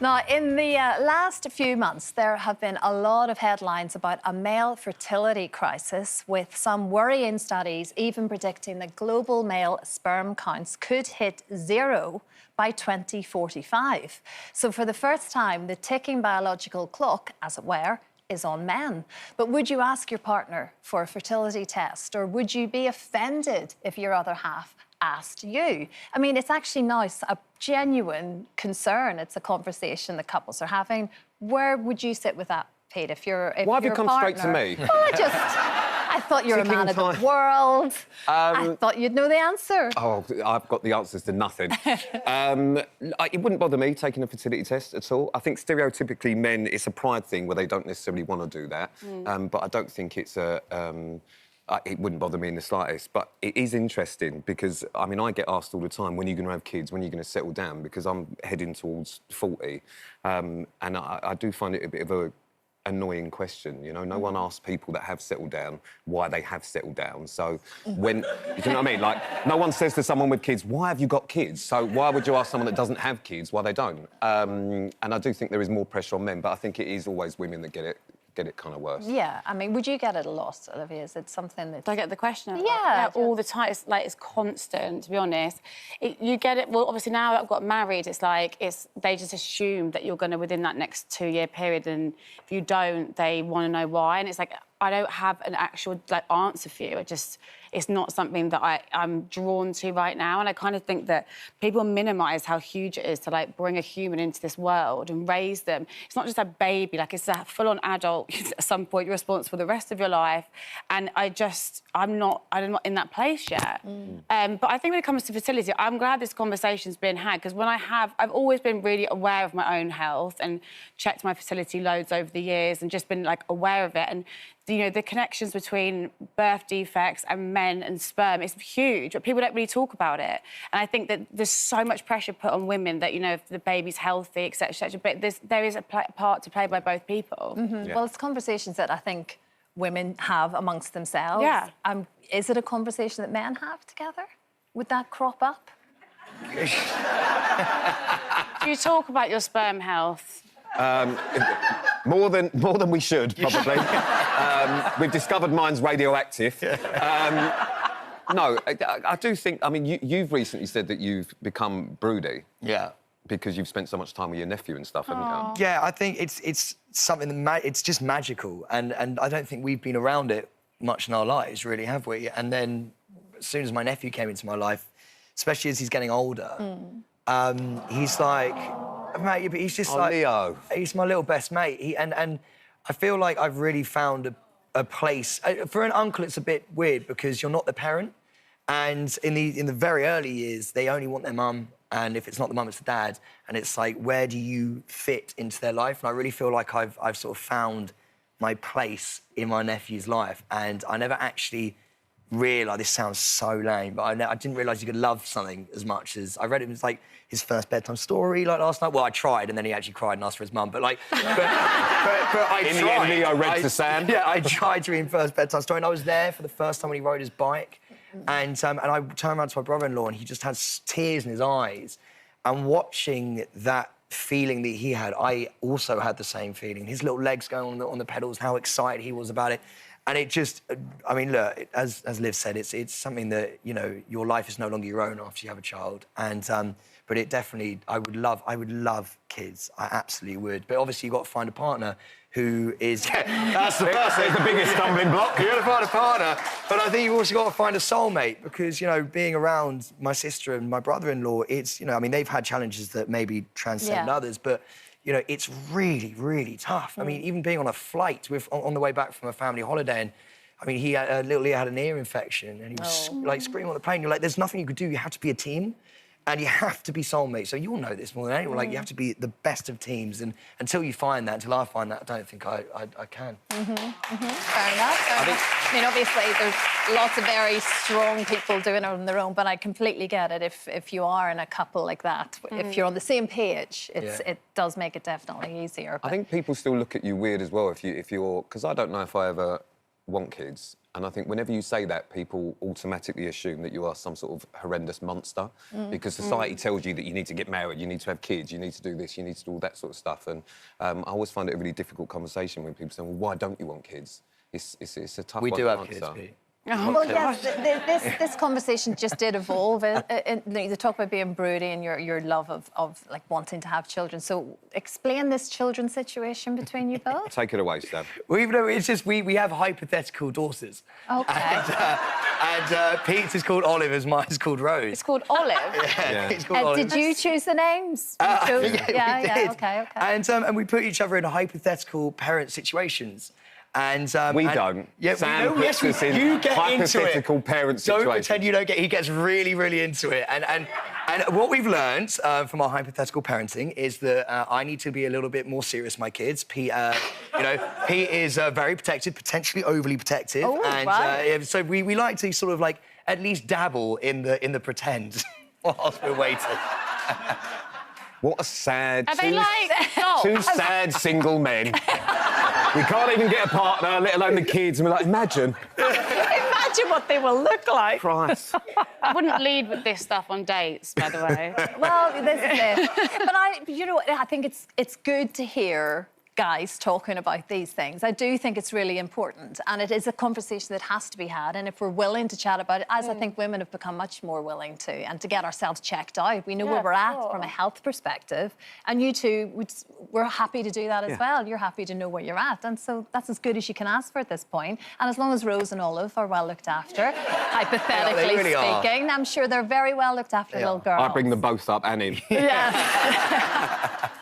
Now, in the last few months, there have been a lot of headlines about a male fertility crisis, with some worrying studies even predicting that global male sperm counts could hit zero by 2045. So for the first time, the ticking biological clock, as it were, is on men. But would you ask your partner for a fertility test, or would you be offended if your other half asked you? I mean, it's actually now a genuine concern. It's a conversation that couples are having. Where would you sit with that, Pete, if you're Why have you come partner? Straight to me? Well, I thought you were a man of the world. I thought you'd know the answer. Oh, I've got the answers to nothing. It wouldn't bother me taking a fertility test at all. I think stereotypically men, it's a pride thing where they don't necessarily want to do that. But I don't think it's a... it wouldn't bother me in the slightest, but it is interesting because, I mean, I get asked all the time, when are you going to have kids, when are you going to settle down, because I'm heading towards 40, and I do find it a bit of a annoying question, you know? No one asks people that have settled down why they have settled down. So when, you know what I mean? Like, no one says to someone with kids, why have you got kids? So why would you ask someone that doesn't have kids why they don't? And I do think there is more pressure on men, but I think it is always women that get it kind of worse. Yeah, I mean, would you get it a lot, Olivia? Is it something that... Do I get the question? Yeah, all the time. It's like, it's constant, to be honest. You get it... Well, obviously, now that I've got married, it's like, they just assume that you're going to, within that next 2-year period, and if you don't, they want to know why. And it's like, I don't have an actual, like, answer for you. It's not something that I'm drawn to right now. And I kind of think that people minimise how huge it is to, like, bring a human into this world and raise them. It's not just a baby, like, it's a full-on adult. At some point, you're responsible for the rest of your life. And I'm not in that place yet. But I think when it comes to fertility, I'm glad this conversation's been had, because I've always been really aware of my own health and checked my fertility loads over the years and just been, like, aware of it. And you know, the connections between birth defects and men and sperm is huge, but people don't really talk about it. And I think that there's so much pressure put on women that, you know, if the baby's healthy, etc., etc., but there is a part to play by both people. Yeah. Well, it's conversations that I think women have amongst themselves. Yeah. Is it a conversation that men have together? Would that crop up? Do you talk about your sperm health? More than we should, probably. We've discovered mine's radioactive. No, I do think... I mean, you've recently said that you've become broody. Yeah. Because you've spent so much time with your nephew and stuff, haven't you? Yeah, I think it's something that... It's just magical, and I don't think we've been around it much in our lives, really, have we? And then, as soon as my nephew came into my life, especially as he's getting older, he's like... Mate, but he's just like... Leo. He's my little best mate. And I feel like I've really found a place... For an uncle, it's a bit weird because you're not the parent. And in the very early years, they only want their mum. And if it's not the mum, it's the dad. And it's like, where do you fit into their life? And I really feel like I've sort of found my place in my nephew's life. And I never actually realised... This sounds so lame, but I didn't realise you could love something as much as... I read it was like his first bedtime story, like, last night. Well, I tried, and then he actually cried and asked for his mum. But, like... but I tried. In the end, Leo read to Sam. Yeah, I tried to read his first bedtime story, and I was there for the first time when he rode his bike. And I turned around to my brother-in-law, and he just had tears in his eyes. And watching that feeling that he had, I also had the same feeling. His little legs going on the pedals, how excited he was about it. And it just, I mean, look, as Liv said, it's something that, you know, your life is no longer your own after you have a child. And, but it definitely, I would love kids. I absolutely would. But obviously you've got to find a partner who is... That's the biggest stumbling block. You've got to find a partner. But I think you've also got to find a soulmate because, you know, being around my sister and my brother-in-law, it's, you know, I mean, they've had challenges that maybe transcend others, but, you know, it's really, really tough. I mean, even being on a flight on the way back from a family holiday, and, I mean, little Leo had an ear infection, and he was, like, screaming on the plane. You're like, there's nothing you could do. You have to be a team. And you have to be soulmates. So you'll know this more than anyone. Like, you have to be the best of teams. And until you find that, until I find that, I don't think I can. Fair enough. I mean, obviously, there's lots of very strong people doing it on their own, but I completely get it. If you are in a couple like that, if you're on the same page, it does make it definitely easier. I think people still look at you weird as well if you're... Because I don't know if I ever want kids. And I think whenever you say that, people automatically assume that you are some sort of horrendous monster because society tells you that you need to get married, you need to have kids, you need to do this, you need to do all that sort of stuff. And I always find it a really difficult conversation when people say, well, why don't you want kids? It's a tough one We do to have answer. kids, Pete. Well, yes, this conversation just did evolve. You talk about being broody and your love of like wanting to have children. So explain this children situation between you both. Take it away, Stab. It's just we have hypothetical daughters. Okay. And Pete's is called Olive, as mine's called Rose. It's called Olive. Yeah. It's called Olive. Did you choose the names? You chose- Yeah, we did. Okay. And we put each other in hypothetical parent situations. And We don't. Yeah, Sam we know. Yes, puts us in you get into it. hypothetical parent Don't situations. pretend you don't get. He gets really, really into it. And what we've learned from our hypothetical parenting is that I need to be a little bit more serious with my kids. Pete, Pete is very protective, potentially overly protective. Oh, and right. So we like to sort of like at least dabble in the pretend whilst we're waiting. What a sad... Are they like dogs? Two sad single men. We can't even get a partner, let alone the kids. And we're like, imagine. Imagine what they will look like. Christ. I wouldn't lead with this stuff on dates, by the way. Well, this is it. But I think it's good to hear guys talking about these things. I do think it's really important, and it is a conversation that has to be had. And if we're willing to chat about it, as I think women have become much more willing to, and to get ourselves checked out, we know where we're at from a health perspective. And you two, we're happy to do that as well. You're happy to know where you're at, and so that's as good as you can ask for at this point. And as long as Rose and Olive are well looked after, hypothetically really speaking, I'm sure they're very well looked after, little girls. I bring them both up and in. Yes.